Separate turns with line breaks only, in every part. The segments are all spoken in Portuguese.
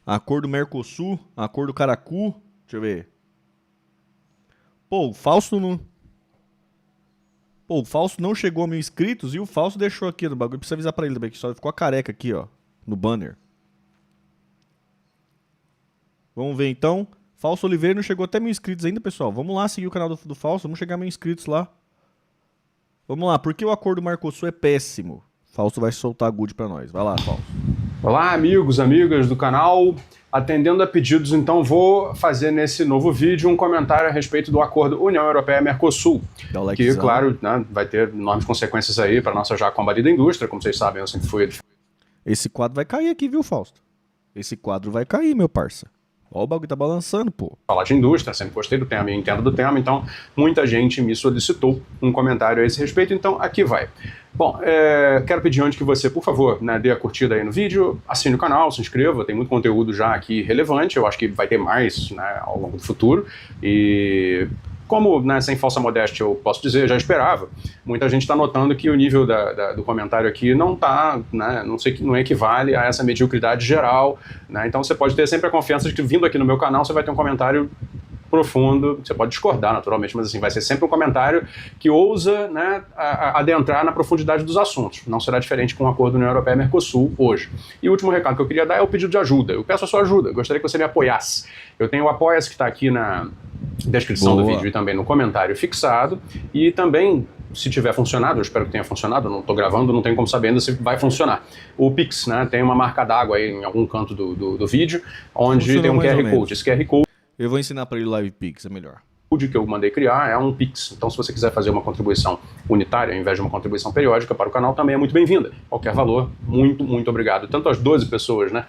Acordo Mercosul, Acordo Caracu. Deixa eu ver. Pô, o Fausto não... Pô, o Fausto não chegou a 1.000 inscritos e o Fausto deixou aqui no bagulho. Precisa avisar pra ele também, que só ficou a careca aqui, ó. No banner. Vamos ver então. Fausto Oliveira não chegou até 1.000 inscritos ainda, pessoal. Vamos lá seguir o canal do Fausto. Vamos chegar a 1.000 inscritos lá. Vamos lá. Por que o acordo Mercosul é péssimo? Fausto vai soltar a good pra nós. Vai lá, Fausto.
Olá, amigos, amigas do canal. Atendendo a pedidos, então, vou fazer nesse novo vídeo um comentário a respeito do acordo União Europeia-Mercosul, que, claro, né, vai ter enormes consequências aí para a nossa já combatida indústria. Como vocês sabem, eu sempre fui...
Esse quadro vai cair aqui, viu, Fausto? Esse quadro vai cair, meu parça. Ó, o bagulho tá balançando, pô.
Falar de indústria, sempre gostei do tema e entendo do tema, então muita gente me solicitou um comentário a esse respeito, então aqui vai. Bom, quero pedir antes que você, por favor, né, dê a curtida aí no vídeo, assine o canal, se inscreva, tem muito conteúdo já aqui relevante, eu acho que vai ter mais, né, ao longo do futuro, e... Como, né, sem falsa modéstia, eu posso dizer, já esperava, muita gente está notando que o nível do comentário aqui não está, né, não equivale a essa mediocridade geral, né, então você pode ter sempre a confiança de que vindo aqui no meu canal você vai ter um comentário profundo, você pode discordar naturalmente, mas assim, vai ser sempre um comentário que ousa, né, adentrar na profundidade dos assuntos. Não será diferente com o acordo União Europeia-Mercosul hoje. E o último recado que eu queria dar é o pedido de ajuda. Eu peço a sua ajuda, eu gostaria que você me apoiasse. Eu tenho o Apoia-se que está aqui na descrição do vídeo e também no comentário fixado, e também, se tiver funcionado, eu espero que tenha funcionado, eu não estou gravando, não tenho como saber ainda se vai funcionar. O Pix, né, tem uma marca d'água aí em algum canto do vídeo, onde funciona, tem um QR Code. Esse QR Code...
Eu vou ensinar para ele o Live Pix, é melhor.
O que eu mandei criar é um Pix, então se você quiser fazer uma contribuição unitária ao invés de uma contribuição periódica para o canal, também é muito bem-vinda. Qualquer valor, muito, muito obrigado. Tanto às 12 pessoas, né,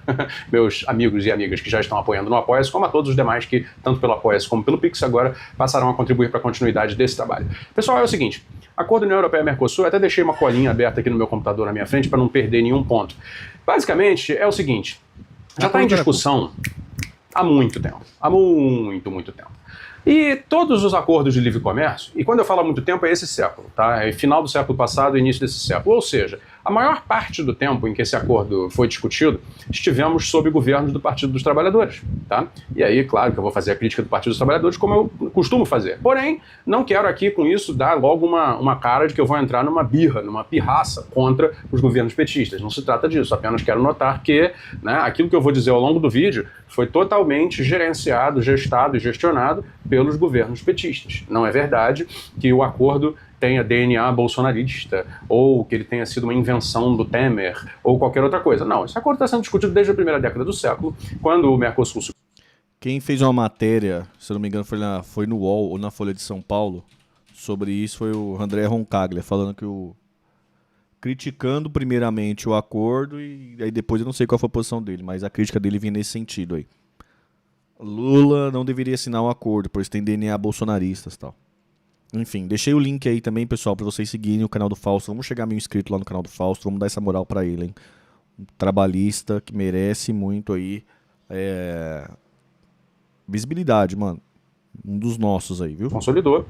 meus amigos e amigas que já estão apoiando no Apoia-se, como a todos os demais que, tanto pelo Apoia-se como pelo Pix, agora passarão a contribuir para a continuidade desse trabalho. Pessoal, é o seguinte, Acordo União Europeia-Mercosul, eu até deixei uma colinha aberta aqui no meu computador na minha frente para não perder nenhum ponto. Basicamente, é o seguinte, já está em discussão há muito tempo, há muito, muito tempo. E todos os acordos de livre comércio, e quando eu falo há muito tempo é esse século, tá? É final do século passado e início desse século, ou seja, a maior parte do tempo em que esse acordo foi discutido, estivemos sob governos do Partido dos Trabalhadores, tá? E aí, claro que eu vou fazer a crítica do Partido dos Trabalhadores como eu costumo fazer. Porém, não quero aqui com isso dar logo uma cara de que eu vou entrar numa birra, numa pirraça contra os governos petistas. Não se trata disso, apenas quero notar que, né, aquilo que eu vou dizer ao longo do vídeo foi totalmente gerenciado, gestado e gestionado pelos governos petistas. Não é verdade que o acordo tenha DNA bolsonarista, ou que ele tenha sido uma invenção do Temer, ou qualquer outra coisa. Não, esse acordo está sendo discutido desde a primeira década do século, quando o Mercosul...
Quem fez uma matéria, se eu não me engano, foi no UOL ou na Folha de São Paulo, sobre isso foi o André Roncaglia, falando que criticando primeiramente o acordo, e aí depois eu não sei qual foi a posição dele, mas a crítica dele vinha nesse sentido aí. Lula não deveria assinar o acordo, pois tem DNA bolsonaristas e tal. Enfim, deixei o link aí também, pessoal, pra vocês seguirem o canal do Fausto. Vamos chegar a 1.000 inscritos lá no canal do Fausto, vamos dar essa moral pra ele, hein? Um trabalhista que merece muito aí visibilidade, mano. Um dos nossos aí, viu?
Consolidou.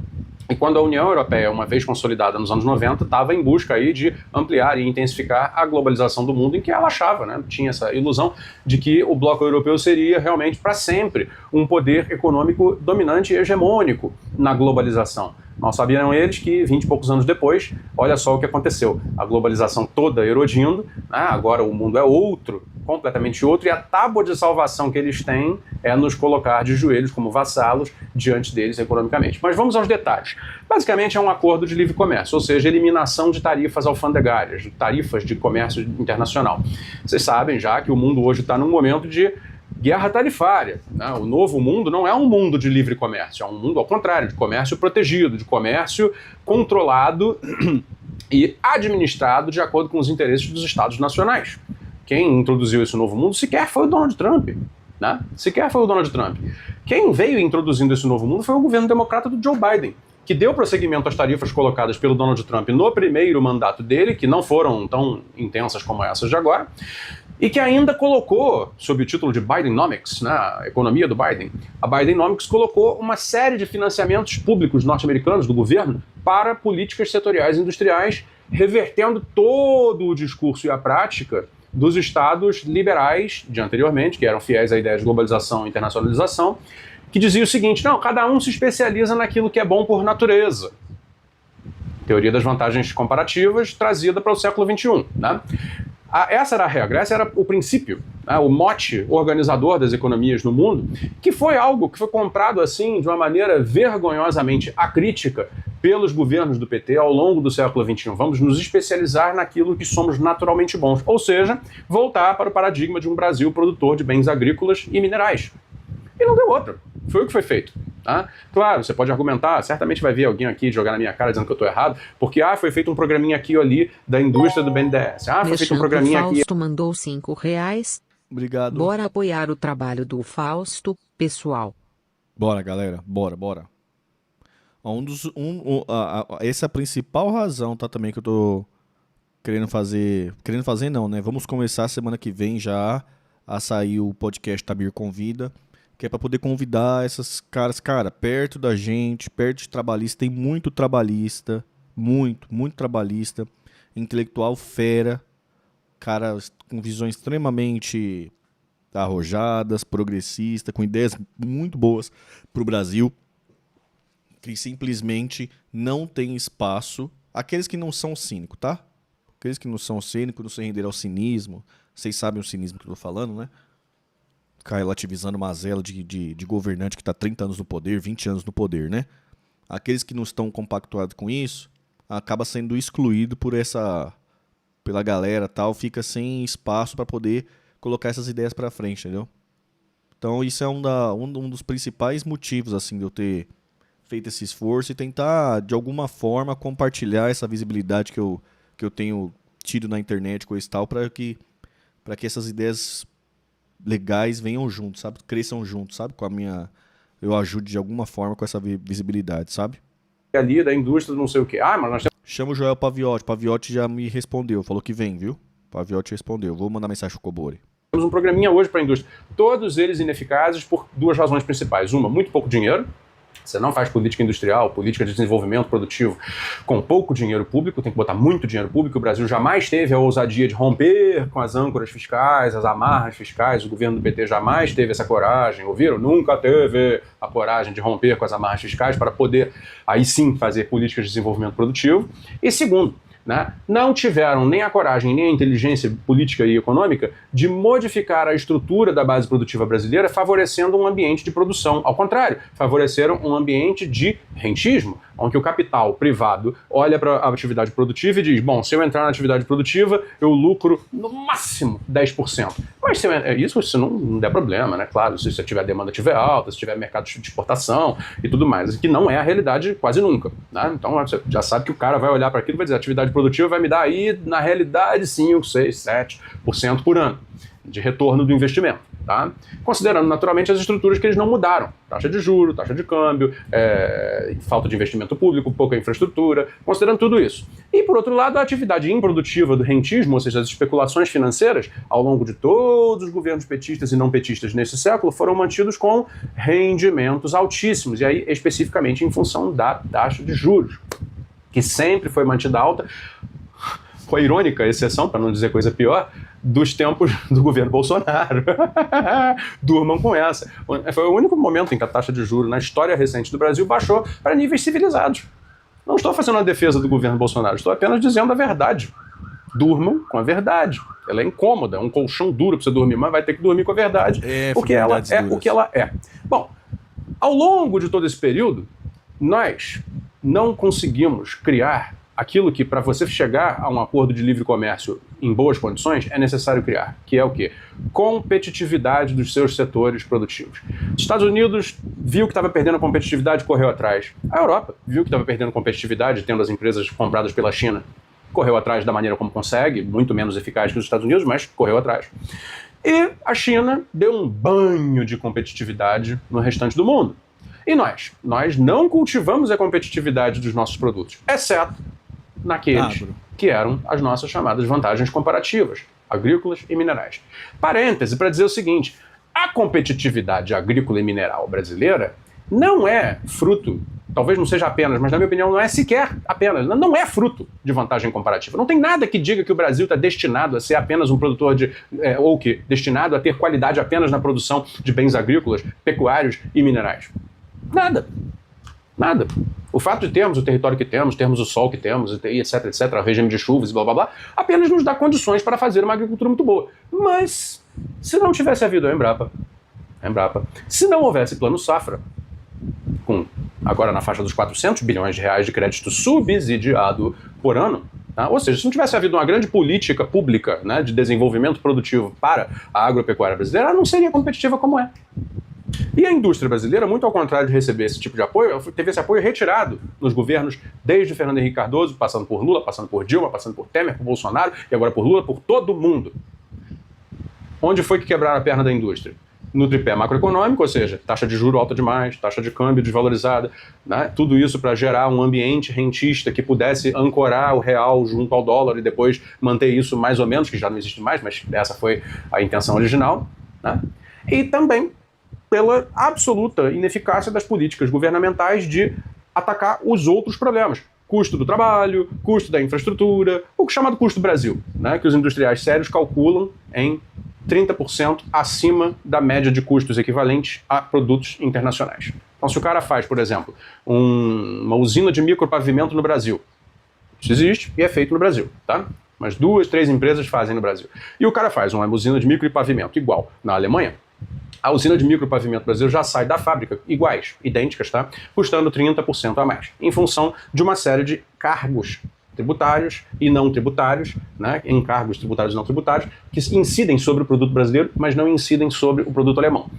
E quando a União Europeia, uma vez consolidada nos anos 90, estava em busca aí de ampliar e intensificar a globalização do mundo, em que ela achava, né, tinha essa ilusão de que o bloco europeu seria realmente para sempre um poder econômico dominante e hegemônico na globalização. Mal sabiam eles que 20 e poucos anos depois, olha só o que aconteceu. A globalização toda erodindo, né, agora o mundo é outro, completamente outro, e a tábua de salvação que eles têm é nos colocar de joelhos como vassalos diante deles economicamente. Mas vamos aos detalhes. Basicamente é um acordo de livre comércio, ou seja, eliminação de tarifas alfandegárias, tarifas de comércio internacional. Vocês sabem já que o mundo hoje está num momento de guerra tarifária, né? O novo mundo não é um mundo de livre comércio, é um mundo ao contrário, de comércio protegido, de comércio controlado e administrado de acordo com os interesses dos estados nacionais. Quem introduziu esse novo mundo sequer foi o Donald Trump, né? Sequer foi o Donald Trump. Quem veio introduzindo esse novo mundo foi o governo democrata do Joe Biden, que deu prosseguimento às tarifas colocadas pelo Donald Trump no primeiro mandato dele, que não foram tão intensas como essas de agora, e que ainda colocou, sob o título de Bidenomics, né, a economia do Biden, a Bidenomics colocou uma série de financiamentos públicos norte-americanos do governo para políticas setoriais industriais, revertendo todo o discurso e a prática dos estados liberais de anteriormente, que eram fiéis à ideia de globalização e internacionalização, que dizia o seguinte: não, cada um se especializa naquilo que é bom por natureza. Teoria das vantagens comparativas trazida para o século XXI. Né? Essa era a regra, esse era o princípio, né, o mote organizador das economias no mundo, que foi algo que foi comprado assim de uma maneira vergonhosamente acrítica pelos governos do PT ao longo do século XXI. Vamos nos especializar naquilo que somos naturalmente bons, ou seja, voltar para o paradigma de um Brasil produtor de bens agrícolas e minerais. E não deu outra. Foi o que foi feito. Tá? Claro, você pode argumentar, certamente vai vir alguém aqui jogar na minha cara dizendo que eu estou errado, porque foi feito um programinha aqui ou ali da indústria do BNDES. Foi feito um programinha aqui.
Fausto mandou R$5.
Obrigado.
Bora apoiar o trabalho do Fausto, pessoal.
Bora, galera. Bora. Essa é a principal razão, tá, também que eu tô querendo fazer não, né? Vamos começar semana que vem já a sair o podcast Tabir Convida, que é para poder convidar essas caras, cara, perto da gente, perto de trabalhista, tem muito trabalhista, muito trabalhista, intelectual fera, caras com visões extremamente arrojadas, progressistas, com ideias muito boas pro Brasil, que simplesmente não tem espaço, aqueles que não são cínicos, tá? Aqueles que não são cínicos, não se renderam ao cinismo, vocês sabem o cinismo que eu tô falando, né? Ficar relativizando mazela de governante que está 30 anos no poder, 20 anos no poder, né? Aqueles que não estão compactuados com isso, acaba sendo excluído pela galera tal, fica sem espaço para poder colocar essas ideias para frente, entendeu? Então isso é um dos principais motivos, assim, de eu ter feito esse esforço e tentar, de alguma forma, compartilhar essa visibilidade que eu tenho tido na internet, coisa e tal, para que essas ideias legais venham juntos, sabe? Cresçam juntos, sabe? Eu ajude de alguma forma com essa visibilidade, sabe?
Ali da indústria não sei o quê. Mas nós temos...
Chama o Joel Paviotti. Paviotti já me respondeu, falou que vem, viu? Paviotti respondeu. Vou mandar mensagem pro Cobori.
Temos um programinha hoje para a indústria. Todos eles ineficazes por duas razões principais. Uma, muito pouco dinheiro. Você não faz política industrial, política de desenvolvimento produtivo com pouco dinheiro público, tem que botar muito dinheiro público. O Brasil jamais teve a ousadia de romper com as âncoras fiscais, as amarras fiscais. O governo do PT jamais teve essa coragem, ouviram? Nunca teve a coragem de romper com as amarras fiscais para poder, aí sim, fazer políticas de desenvolvimento produtivo. E segundo, né, não tiveram nem a coragem, nem a inteligência política e econômica de modificar a estrutura da base produtiva brasileira, favorecendo um ambiente de produção. Ao contrário, favoreceram um ambiente de rentismo, onde o capital privado olha para a atividade produtiva e diz: bom, se eu entrar na atividade produtiva, eu lucro no máximo 10%. Mas isso se não der problema, né? Claro, se tiver demanda tiver alta, se tiver mercado de exportação e tudo mais, que não é a realidade quase nunca. Né? Então você já sabe que o cara vai olhar para aquilo e vai dizer: a atividade produtiva vai me dar aí, na realidade, 5, 6, 7% por ano de retorno do investimento. Tá? Considerando naturalmente as estruturas que eles não mudaram, taxa de juros, taxa de câmbio, falta de investimento público, pouca infraestrutura, considerando tudo isso. E por outro lado, a atividade improdutiva do rentismo, ou seja, as especulações financeiras, ao longo de todos os governos petistas e não petistas nesse século, foram mantidos com rendimentos altíssimos, e aí especificamente em função da taxa de juros, que sempre foi mantida alta, com a irônica exceção, para não dizer coisa pior, dos tempos do governo Bolsonaro. Durmam com essa. Foi o único momento em que a taxa de juros na história recente do Brasil baixou para níveis civilizados. Não estou fazendo a defesa do governo Bolsonaro, estou apenas dizendo a verdade. Durmam com a verdade. Ela é incômoda, é um colchão duro para você dormir, mas vai ter que dormir com a verdade, porque ela é o que ela é. Bom, ao longo de todo esse período, nós não conseguimos criar aquilo que, para você chegar a um acordo de livre comércio em boas condições, é necessário criar, que é o quê? Competitividade dos seus setores produtivos. Os Estados Unidos viu que estava perdendo competitividade e correu atrás. A Europa viu que estava perdendo competitividade, tendo as empresas compradas pela China, correu atrás da maneira como consegue, muito menos eficaz que os Estados Unidos, mas correu atrás. E a China deu um banho de competitividade no restante do mundo. E nós? Nós não cultivamos a competitividade dos nossos produtos, exceto naqueles que eram as nossas chamadas vantagens comparativas, agrícolas e minerais. Parêntese para dizer o seguinte: a competitividade agrícola e mineral brasileira não é fruto talvez não seja apenas, mas na minha opinião não é sequer apenas, não é fruto de vantagem comparativa. Não tem nada que diga que o Brasil está destinado a ser apenas um produtor ou que destinado a ter qualidade apenas na produção de bens agrícolas, pecuários e minerais. Nada. Nada. O fato de termos o território que temos, termos o sol que temos, etc, etc, o regime de chuvas e blá blá blá, apenas nos dá condições para fazer uma agricultura muito boa. Mas, se não tivesse havido a Embrapa, se não houvesse plano safra, com agora na faixa dos 400 bilhões de reais de crédito subsidiado por ano, tá? Ou seja, se não tivesse havido uma grande política pública, né, de desenvolvimento produtivo para a agropecuária brasileira, ela não seria competitiva como é. E a indústria brasileira, muito ao contrário de receber esse tipo de apoio, teve esse apoio retirado nos governos, desde Fernando Henrique Cardoso, passando por Lula, passando por Dilma, passando por Temer, por Bolsonaro e agora por Lula, por todo mundo. Onde foi que quebraram a perna da indústria? No tripé macroeconômico, ou seja, taxa de juro alta demais, taxa de câmbio desvalorizada, né? Tudo isso para gerar um ambiente rentista que pudesse ancorar o real junto ao dólar e depois manter isso mais ou menos, que já não existe mais, mas essa foi a intenção original, né? E também pela absoluta ineficácia das políticas governamentais de atacar os outros problemas. Custo do trabalho, custo da infraestrutura, o chamado custo Brasil, né, que os industriais sérios calculam em 30% acima da média de custos equivalentes a produtos internacionais. Então, se o cara faz, por exemplo, uma usina de micropavimento no Brasil, isso existe e é feito no Brasil, tá? Mas 2, 3 empresas fazem no Brasil. E o cara faz uma usina de micropavimento igual na Alemanha, a usina de micropavimento brasileira já sai da fábrica, iguais, idênticas, tá? Custando 30% a mais, em função de uma série de cargos tributários e não tributários, né? Encargos tributários e não tributários, que incidem sobre o produto brasileiro, mas não incidem sobre o produto alemão.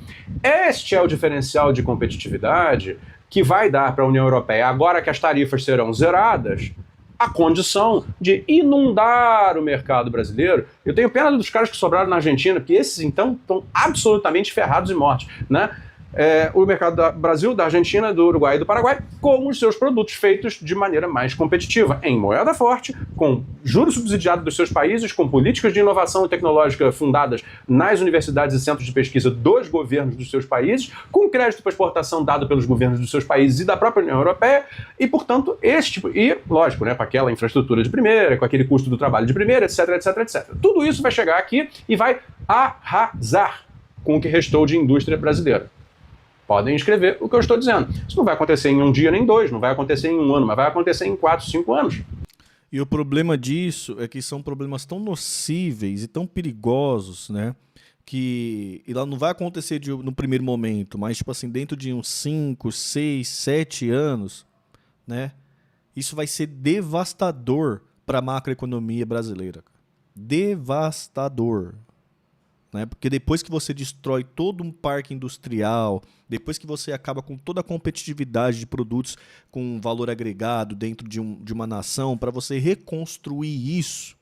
Este é o diferencial de competitividade que vai dar para a União Europeia, agora que as tarifas serão zeradas, a condição de inundar o mercado brasileiro. Eu tenho pena dos caras que sobraram na Argentina, porque esses, então, estão absolutamente ferrados e mortos, né? O mercado do Brasil, da Argentina, do Uruguai e do Paraguai, com os seus produtos feitos de maneira mais competitiva, em moeda forte, com juros subsidiados dos seus países, com políticas de inovação tecnológica fundadas nas universidades e centros de pesquisa dos governos dos seus países, com crédito para exportação dado pelos governos dos seus países e da própria União Europeia, e, portanto, e, lógico, né, com aquela infraestrutura de primeira, com aquele custo do trabalho de primeira, etc, etc, etc. Tudo isso vai chegar aqui e vai arrasar com o que restou de indústria brasileira. Podem escrever o que eu estou dizendo. Isso não vai acontecer em um dia nem dois, não vai acontecer em um ano, mas vai acontecer em 4, 5 anos.
E o problema disso é que são problemas tão nocíveis e tão perigosos, né? Que ela não vai acontecer no primeiro momento, mas tipo assim, dentro de uns 5, 6, 7 anos, né? Isso vai ser devastador para a macroeconomia brasileira. Devastador. Né? Porque depois que você destrói todo um parque industrial, depois que você acaba com toda a competitividade de produtos com valor agregado dentro de uma nação, para você reconstruir isso,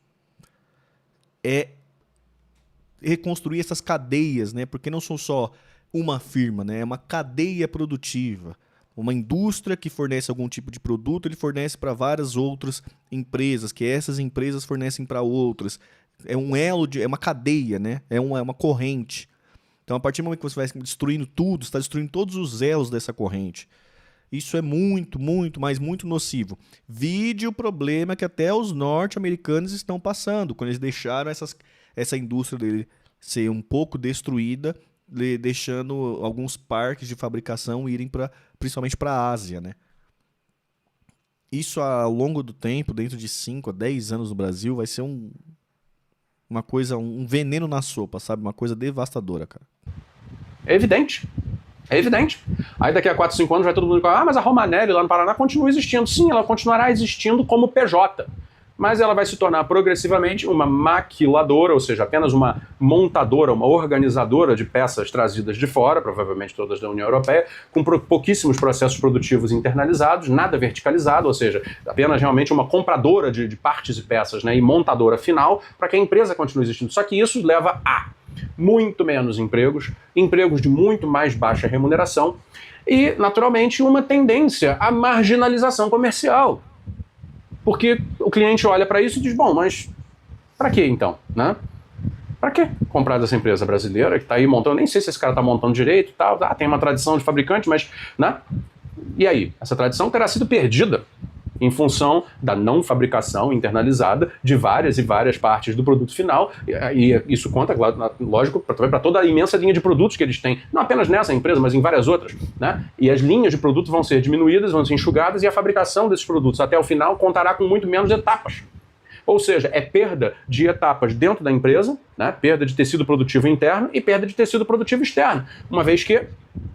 é reconstruir essas cadeias, né? Porque não são só uma firma, né? É uma cadeia produtiva. Uma indústria que fornece algum tipo de produto, ele fornece para várias outras empresas, que essas empresas fornecem para outras. É um elo, é uma cadeia, né? É uma corrente. Então, a partir do momento que você vai destruindo tudo, você está destruindo todos os elos dessa corrente. Isso é muito, muito, mas muito nocivo. Vide o problema que até os norte-americanos estão passando, quando eles deixaram essa indústria dele ser um pouco destruída, deixando alguns parques de fabricação irem principalmente para a Ásia, né? Isso, ao longo do tempo, dentro de 5 a 10 anos no Brasil, vai ser uma coisa, um veneno na sopa, sabe? Uma coisa devastadora, cara.
É evidente. É evidente. Aí daqui a 4, 5 anos vai todo mundo falar, mas a Romanelli lá no Paraná continua existindo. Sim, ela continuará existindo como PJ. Mas ela vai se tornar progressivamente uma maquiladora, ou seja, apenas uma montadora, uma organizadora de peças trazidas de fora, provavelmente todas da União Europeia, com pouquíssimos processos produtivos internalizados, nada verticalizado, ou seja, apenas realmente uma compradora de partes e peças, né, e montadora final, para que a empresa continue existindo. Só que isso leva a muito menos empregos, empregos de muito mais baixa remuneração e, naturalmente, uma tendência à marginalização comercial. Porque o cliente olha para isso e diz, bom, mas para que então, né? Para que comprar dessa empresa brasileira que está aí montando? Nem sei se esse cara está montando direito e tal, tem uma tradição de fabricante, mas, né? E aí? Essa tradição terá sido perdida em função da não fabricação internalizada de várias e várias partes do produto final, e isso conta, lógico, também para toda a imensa linha de produtos que eles têm, não apenas nessa empresa, mas em várias outras, né? E as linhas de produto vão ser diminuídas, vão ser enxugadas, e a fabricação desses produtos até o final contará com muito menos etapas. Ou seja, é perda de etapas dentro da empresa, né? Perda de tecido produtivo interno e perda de tecido produtivo externo. Uma vez que,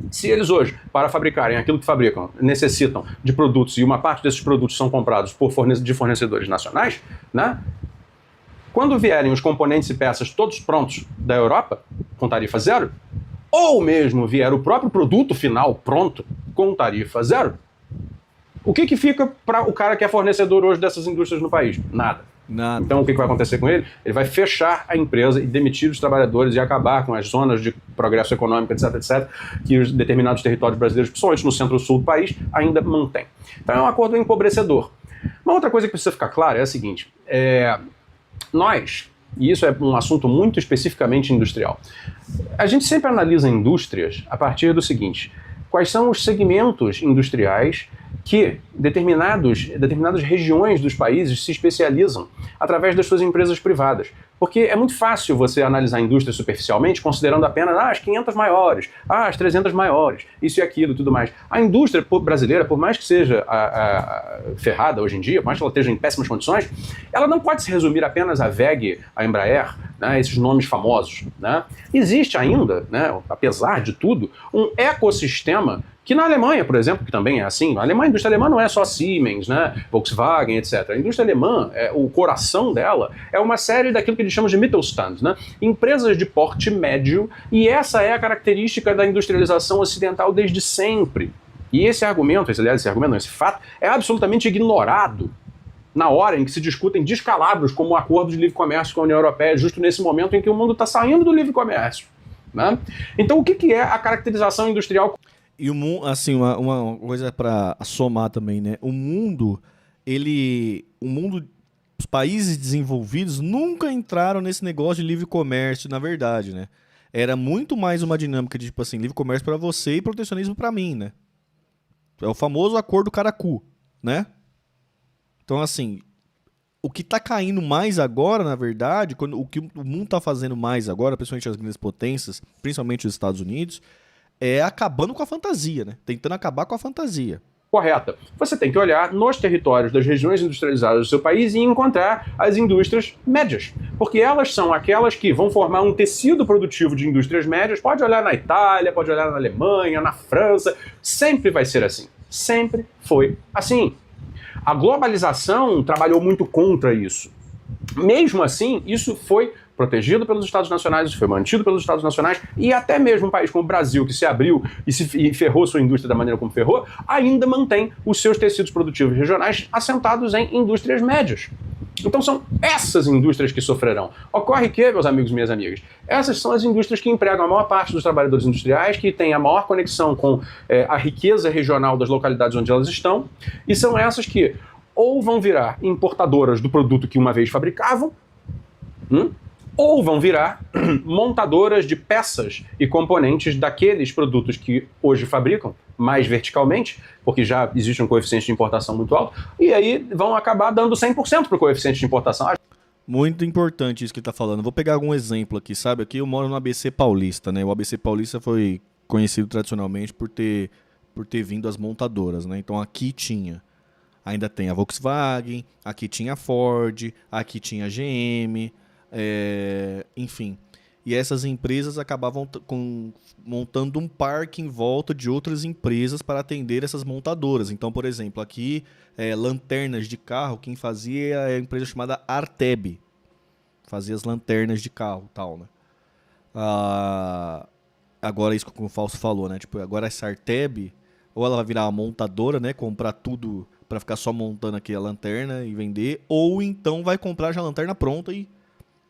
se eles hoje, para fabricarem aquilo que fabricam, necessitam de produtos e uma parte desses produtos são comprados de fornecedores nacionais, né? Quando vierem os componentes e peças todos prontos da Europa, com tarifa zero, ou mesmo vier o próprio produto final pronto com tarifa zero, o que fica para o cara que é fornecedor hoje dessas indústrias no país? Nada. Então o que vai acontecer com ele? Ele vai fechar a empresa e demitir os trabalhadores e acabar com as zonas de progresso econômico, etc, etc, que os determinados territórios brasileiros, principalmente no centro-sul do país, ainda mantêm. Então é um acordo empobrecedor. Uma outra coisa que precisa ficar clara é a seguinte, nós, e isso é um assunto muito especificamente industrial, a gente sempre analisa indústrias a partir do seguinte: quais são os segmentos industriais que determinadas regiões dos países se especializam através das suas empresas privadas. Porque é muito fácil você analisar a indústria superficialmente, considerando apenas as 500 maiores, as 300 maiores, isso e aquilo, tudo mais. A indústria brasileira, por mais que seja ferrada hoje em dia, por mais que ela esteja em péssimas condições, ela não pode se resumir apenas a WEG, a Embraer, né, esses nomes famosos, né? Existe ainda, né, apesar de tudo, um ecossistema que na Alemanha, por exemplo, que também é assim, a indústria alemã não é só Siemens, né, Volkswagen, etc. A indústria alemã, o coração dela é uma série daquilo que eles chamam de Mittelstand, né, empresas de porte médio, e essa é a característica da industrialização ocidental desde sempre. E esse fato é absolutamente ignorado na hora em que se discutem descalabros como o acordo de livre comércio com a União Europeia, justo nesse momento em que o mundo está saindo do livre comércio, né? Então o que é a caracterização industrial?
E o mundo, assim, uma coisa para somar também, né? O mundo, os países desenvolvidos nunca entraram nesse negócio de livre comércio, na verdade, né? Era muito mais uma dinâmica de, tipo assim, livre comércio para você e protecionismo para mim, né? É o famoso acordo Caracu, né? Então, assim, o que tá caindo mais agora, na verdade, o que o mundo tá fazendo mais agora, principalmente as grandes potências, principalmente os Estados Unidos, é acabando com a fantasia, né? Tentando acabar com a fantasia.
Correta. Você tem que olhar nos territórios das regiões industrializadas do seu país e encontrar as indústrias médias, porque elas são aquelas que vão formar um tecido produtivo de indústrias médias. Pode olhar na Itália, pode olhar na Alemanha, na França, sempre vai ser assim. Sempre foi assim. A globalização trabalhou muito contra isso. Mesmo assim, isso foi protegido pelos Estados Nacionais, isso foi mantido pelos Estados Nacionais, e até mesmo um país como o Brasil, que se abriu e ferrou sua indústria da maneira como ferrou, ainda mantém os seus tecidos produtivos regionais assentados em indústrias médias. Então são essas indústrias que sofrerão. Ocorre que, meus amigos e minhas amigas, essas são as indústrias que empregam a maior parte dos trabalhadores industriais, que têm a maior conexão com a riqueza regional das localidades onde elas estão, e são essas que ou vão virar importadoras do produto que uma vez fabricavam, ou vão virar montadoras de peças e componentes daqueles produtos que hoje fabricam, mais verticalmente, porque já existe um coeficiente de importação muito alto, e aí vão acabar dando 100% para o coeficiente de importação.
Muito importante isso que ele está falando. Vou pegar algum exemplo aqui, sabe? Aqui eu moro no ABC Paulista, né? O ABC Paulista foi conhecido tradicionalmente por ter vindo as montadoras, né? Então aqui ainda tem a Volkswagen, aqui tinha a Ford, aqui tinha a GM... enfim, e essas empresas acabavam montando um parque em volta de outras empresas para atender essas montadoras. Então, por exemplo, aqui, lanternas de carro, quem fazia é a empresa chamada Arteb, fazia as lanternas de carro, tal, né? Agora isso que o Fausto falou, né? Tipo, agora essa Arteb, ou ela vai virar uma montadora, né? Comprar tudo para ficar só montando aqui a lanterna e vender, ou então vai comprar já a lanterna pronta e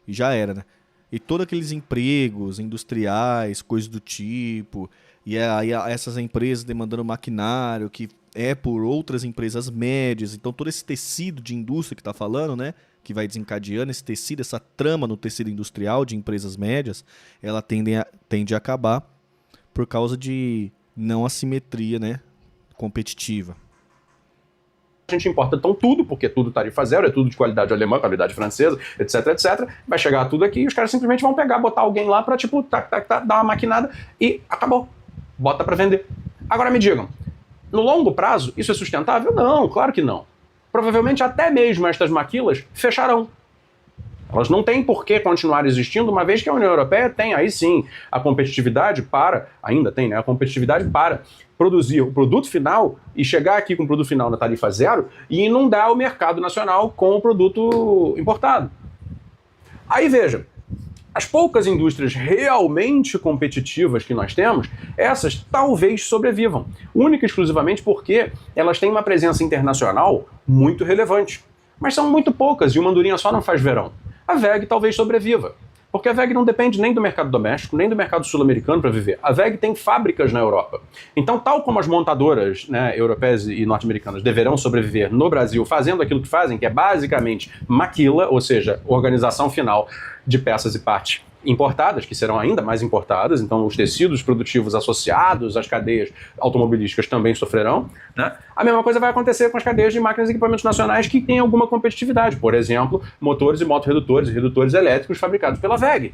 já era, né? E todos aqueles empregos industriais, coisas do tipo, e aí essas empresas demandando maquinário, que é por outras empresas médias. Então todo esse tecido de indústria que está falando, né? Que vai desencadeando esse tecido, essa trama no tecido industrial de empresas médias, ela tende a acabar por causa de não assimetria, né? competitiva.
A gente importa então tudo, porque tudo tarifa zero, é tudo de qualidade alemã, qualidade francesa, etc, etc. Vai chegar tudo aqui e os caras simplesmente vão pegar, botar alguém lá pra, tipo, dar uma maquinada e acabou. Bota pra vender. Agora me digam, no longo prazo, isso é sustentável? Não, claro que não. Provavelmente até mesmo estas maquilas fecharão. Elas não têm por que continuar existindo, uma vez que a União Europeia tem aí sim a competitividade ainda tem, né, a competitividade para produzir o produto final e chegar aqui com o produto final na tarifa zero e inundar o mercado nacional com o produto importado. Aí veja, as poucas indústrias realmente competitivas que nós temos, essas talvez sobrevivam, única e exclusivamente porque elas têm uma presença internacional muito relevante. Mas são muito poucas e uma andorinha só não faz verão. A WEG talvez sobreviva, porque a WEG não depende nem do mercado doméstico, nem do mercado sul-americano para viver. A WEG tem fábricas na Europa. Então, tal como as montadoras, né, europeias e norte-americanas deverão sobreviver no Brasil fazendo aquilo que fazem, que é basicamente maquila, ou seja, organização final de peças e partes importadas, que serão ainda mais importadas, então os tecidos produtivos associados às cadeias automobilísticas também sofrerão, né? A mesma coisa vai acontecer com as cadeias de máquinas e equipamentos nacionais que têm alguma competitividade, por exemplo, motores e motorredutores e redutores elétricos fabricados pela WEG.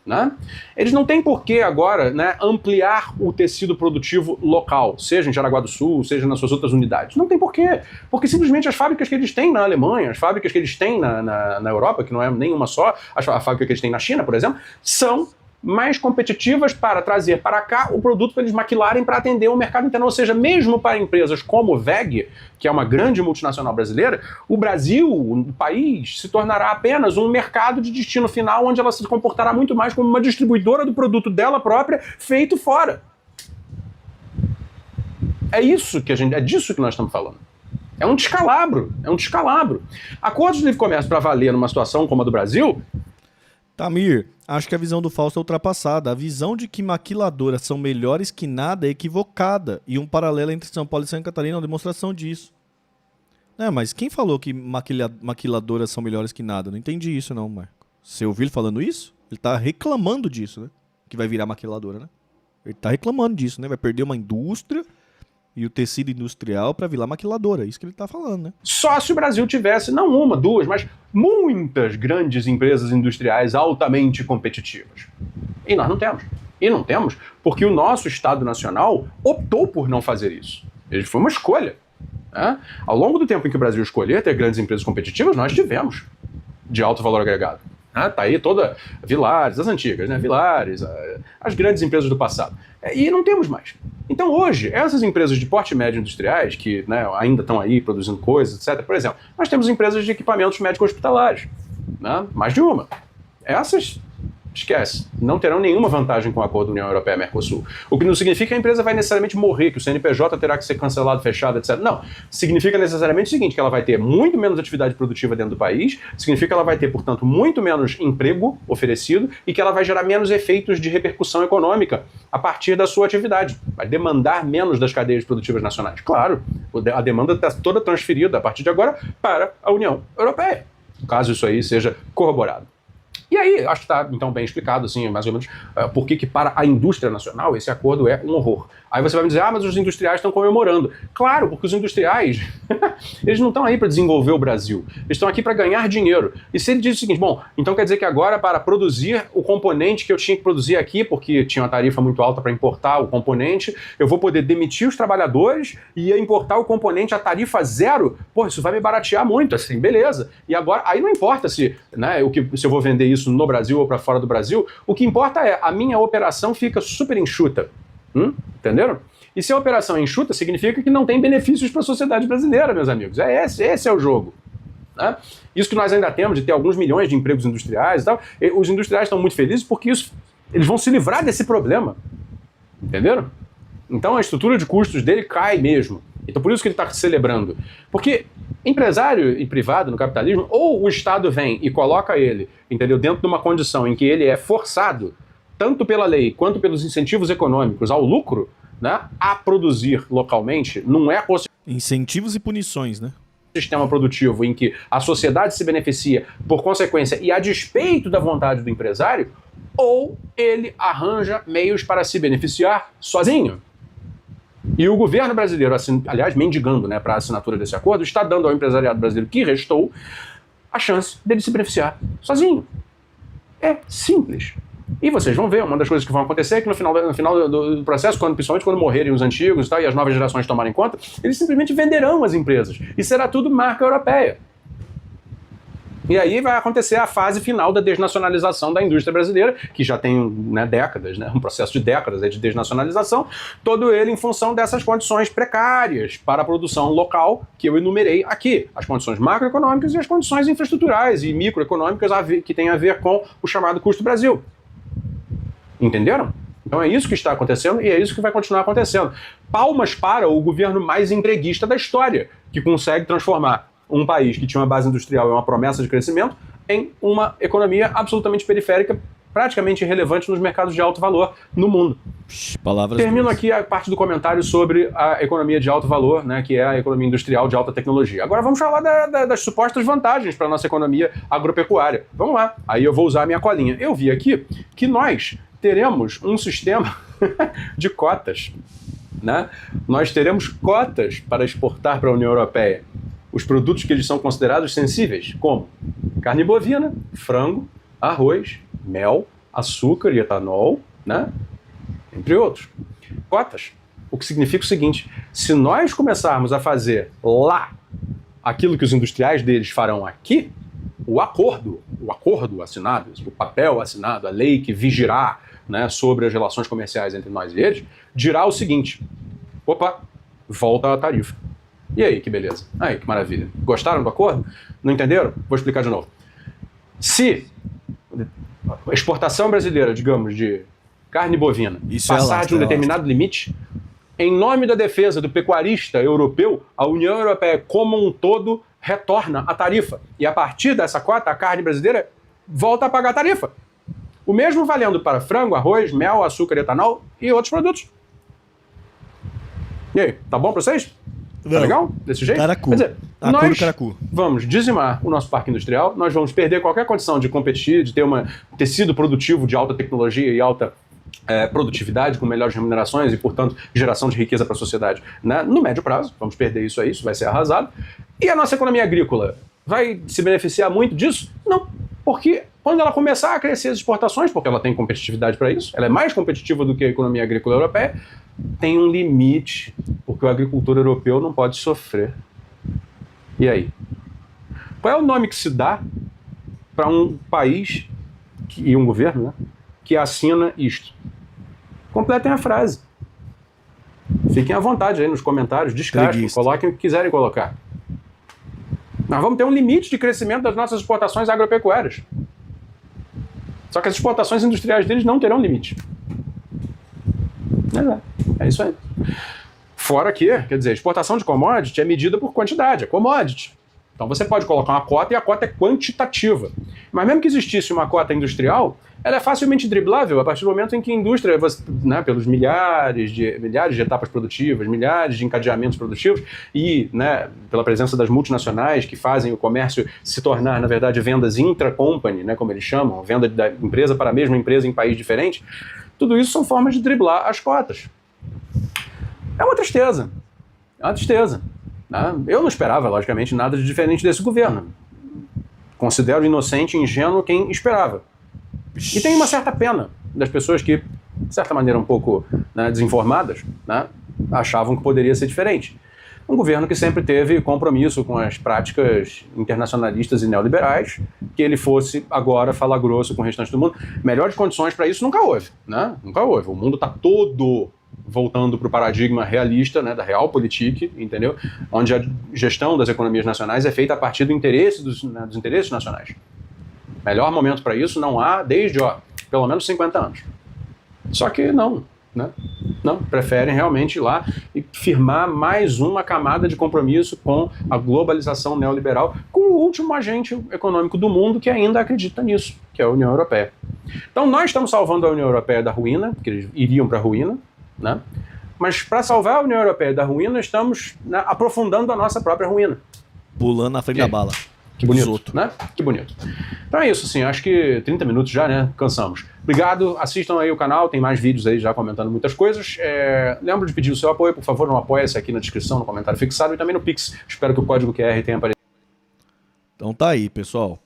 Né? Eles não têm por que agora, né, ampliar o tecido produtivo local, seja em Jaraguá do Sul, seja nas suas outras unidades. Não tem por quê, porque simplesmente as fábricas que eles têm na Alemanha, as fábricas que eles têm na Europa, que não é nenhuma só, a fábrica que eles têm na China, por exemplo, são mais competitivas para trazer para cá o produto para eles maquilarem para atender o mercado interno. Ou seja, mesmo para empresas como WEG, que é uma grande multinacional brasileira, o Brasil, o país, se tornará apenas um mercado de destino final onde ela se comportará muito mais como uma distribuidora do produto dela própria feito fora. É disso que nós estamos falando. É um descalabro, Acordos de livre comércio para valer numa situação como a do Brasil.
Tamir, acho que a visão do Fausto é ultrapassada. A visão de que maquiladoras são melhores que nada é equivocada. E um paralelo entre São Paulo e Santa Catarina é uma demonstração disso. Mas quem falou que maquiladoras são melhores que nada? Não entendi isso não, Marco. Você ouviu ele falando isso? Ele tá reclamando disso, né? Que vai virar maquiladora, né? Ele tá reclamando disso, né? Vai perder uma indústria e o tecido industrial para virar maquiladora. É isso que ele tá falando, né?
Só se o Brasil tivesse, não uma, duas, mas muitas grandes empresas industriais altamente competitivas. E nós não temos. E não temos porque o nosso Estado Nacional optou por não fazer isso. Ele foi uma escolha. Né? Ao longo do tempo em que o Brasil escolher ter grandes empresas competitivas, nós tivemos de alto valor agregado. Tá aí toda Vilares, as antigas, né? Vilares, as grandes empresas do passado. E não temos mais. Então hoje, essas empresas de porte médio industriais, que, né, ainda estão aí produzindo coisas, etc., por exemplo, nós temos empresas de equipamentos médico-hospitalares. Né? Mais de uma. Essas, esquece, não terão nenhuma vantagem com o acordo União Europeia-Mercosul. O que não significa que a empresa vai necessariamente morrer, que o CNPJ terá que ser cancelado, fechado, etc. Não. Significa necessariamente o seguinte, que ela vai ter muito menos atividade produtiva dentro do país, significa que ela vai ter, portanto, muito menos emprego oferecido e que ela vai gerar menos efeitos de repercussão econômica a partir da sua atividade. Vai demandar menos das cadeias produtivas nacionais. Claro, a demanda está toda transferida a partir de agora para a União Europeia, caso isso aí seja corroborado. E aí, acho que está então bem explicado, assim, mais ou menos, por que para a indústria nacional esse acordo é um horror. Aí você vai me dizer, mas os industriais estão comemorando. Claro, porque os industriais, eles não estão aí para desenvolver o Brasil, eles estão aqui para ganhar dinheiro. E se ele diz o seguinte, bom, então quer dizer que agora para produzir o componente que eu tinha que produzir aqui, porque tinha uma tarifa muito alta para importar o componente, eu vou poder demitir os trabalhadores e importar o componente a tarifa zero? Pô, isso vai me baratear muito, assim, beleza. E agora, aí não importa se, né, se eu vou vender isso no Brasil ou para fora do Brasil, o que importa é a minha operação fica super enxuta. Entenderam? E se a operação é enxuta, significa que não tem benefícios para a sociedade brasileira, meus amigos. Esse é o jogo. Né? Isso que nós ainda temos, de ter alguns milhões de empregos industriais e tal, os industriais estão muito felizes porque eles vão se livrar desse problema. Entenderam? Então a estrutura de custos dele cai mesmo. Então por isso que ele está celebrando. Porque empresário e privado no capitalismo, ou o Estado vem e coloca ele, entendeu, dentro de uma condição em que ele é forçado, tanto pela lei quanto pelos incentivos econômicos ao lucro, né, a produzir localmente, não é o
incentivos e punições, né?
Sistema produtivo em que a sociedade se beneficia por consequência e a despeito da vontade do empresário, ou ele arranja meios para se beneficiar sozinho. E o governo brasileiro, aliás, mendigando, né, para a assinatura desse acordo, está dando ao empresariado brasileiro que restou a chance dele se beneficiar sozinho. É simples. E vocês vão ver, uma das coisas que vão acontecer é que no final do processo, principalmente quando morrerem os antigos e tal, e as novas gerações tomarem conta, eles simplesmente venderão as empresas. E será tudo marca europeia. E aí vai acontecer a fase final da desnacionalização da indústria brasileira, que já tem, né, décadas, né, um processo de décadas aí de desnacionalização, todo ele em função dessas condições precárias para a produção local que eu enumerei aqui. As condições macroeconômicas e as condições infraestruturais e microeconômicas que têm a ver com o chamado custo Brasil. Entenderam? Então é isso que está acontecendo e é isso que vai continuar acontecendo. Palmas para o governo mais entreguista da história, que consegue transformar um país que tinha uma base industrial e uma promessa de crescimento em uma economia absolutamente periférica, praticamente irrelevante nos mercados de alto valor no mundo. Termino aqui a parte do comentário sobre a economia de alto valor, né, que é a economia industrial de alta tecnologia. Agora vamos falar das supostas vantagens para a nossa economia agropecuária. Vamos lá, aí eu vou usar a minha colinha. Eu vi aqui que nós teremos um sistema de cotas, né? Nós teremos cotas para exportar para a União Europeia os produtos que eles são considerados sensíveis, como carne bovina, frango, arroz, mel, açúcar e etanol, né? Entre outros. Cotas. O que significa o seguinte: se nós começarmos a fazer lá aquilo que os industriais deles farão aqui, o acordo assinado, o papel assinado, a lei que vigirá, né, sobre as relações comerciais entre nós e eles, dirá o seguinte: opa, volta a tarifa. E aí, que beleza. Aí, que maravilha. Gostaram do acordo? Não entenderam? Vou explicar de novo. Se a exportação brasileira, digamos, de carne bovina passar de um determinado limite, em nome da defesa do pecuarista europeu, a União Europeia como um todo retorna a tarifa. E a partir dessa cota, a carne brasileira volta a pagar a tarifa. O mesmo valendo para frango, arroz, mel, açúcar, etanol e outros produtos. E aí, tá bom para vocês? Tá legal? Desse jeito?
Caracu.
Quer dizer, nós vamos dizimar o nosso parque industrial, nós vamos perder qualquer condição de competir, de ter um tecido produtivo de alta tecnologia e alta produtividade, com melhores remunerações e, portanto, geração de riqueza para a sociedade, né? No médio prazo, vamos perder isso aí, isso vai ser arrasado. E a nossa economia agrícola vai se beneficiar muito disso? Não, porque quando ela começar a crescer as exportações, porque ela tem competitividade para isso, ela é mais competitiva do que a economia agrícola europeia, tem um limite, porque o agricultor europeu não pode sofrer. E aí? Qual é o nome que se dá para um país e um governo, né, que assina isto? Completem a frase. Fiquem à vontade aí nos comentários, descasquem, coloquem o que quiserem colocar. Nós vamos ter um limite de crescimento das nossas exportações agropecuárias. Só que as exportações industriais deles não terão limite. É isso aí. Fora que, quer dizer, exportação de commodity é medida por quantidade, é commodity. Então você pode colocar uma cota e a cota é quantitativa. Mas mesmo que existisse uma cota industrial, ela é facilmente driblável a partir do momento em que a indústria, né, pelos milhares de etapas produtivas, milhares de encadeamentos produtivos e, né, pela presença das multinacionais que fazem o comércio se tornar, na verdade, vendas intra-company, né, como eles chamam, venda da empresa para a mesma empresa em país diferente, tudo isso são formas de driblar as cotas. É uma tristeza. É uma tristeza. Né? Eu não esperava, logicamente, nada de diferente desse governo. Considero inocente e ingênuo quem esperava. E tem uma certa pena das pessoas que, de certa maneira um pouco, né, desinformadas, né, achavam que poderia ser diferente. Um governo que sempre teve compromisso com as práticas internacionalistas e neoliberais, que ele fosse agora falar grosso com o restante do mundo. Melhores condições para isso nunca houve, né? Nunca houve. O mundo está todo voltando para o paradigma realista, né, da realpolitik, entendeu? Onde a gestão das economias nacionais é feita a partir do interesse dos interesses nacionais. Melhor momento para isso não há desde, pelo menos 50 anos. Só que não, né? Não, preferem realmente ir lá e firmar mais uma camada de compromisso com a globalização neoliberal, com o último agente econômico do mundo que ainda acredita nisso, que é a União Europeia. Então nós estamos salvando a União Europeia da ruína, porque eles iriam para a ruína, né? Mas para salvar a União Europeia da ruína, estamos, né, aprofundando a nossa própria ruína.
Pulando na frente da bala.
Que bonito,
Zoto.
né? Que bonito. Então é isso, assim, acho que 30 minutos já, né? Cansamos. Obrigado, assistam aí o canal, tem mais vídeos aí já comentando muitas coisas. Lembro de pedir o seu apoio, por favor, no Apoia-se aqui na descrição, no comentário fixado e também no Pix. Espero que o código QR tenha aparecido.
Então tá aí, pessoal.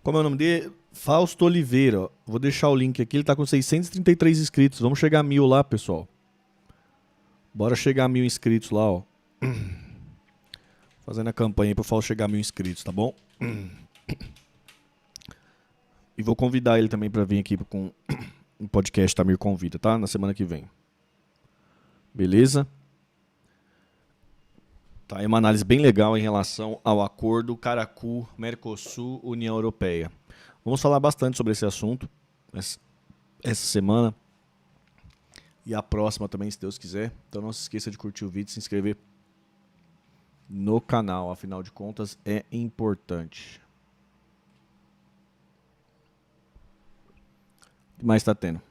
Como é o nome dele? Fausto Oliveira. Vou deixar o link aqui, ele tá com 633 inscritos. Vamos chegar a 1000 lá, pessoal. Bora chegar a 1000 inscritos lá, ó. Fazendo a campanha aí pro Fausto chegar a 1000 inscritos, tá bom? E vou convidar ele também pra vir aqui com um podcast Tamir Convida, tá? Na semana que vem. Beleza? Tá, é uma análise bem legal em relação ao acordo Caracu, Mercosul, União Europeia. Vamos falar bastante sobre esse assunto essa semana e a próxima também, se Deus quiser. Então não se esqueça de curtir o vídeo, se inscrever no canal, afinal de contas é importante. O que mais tá tendo?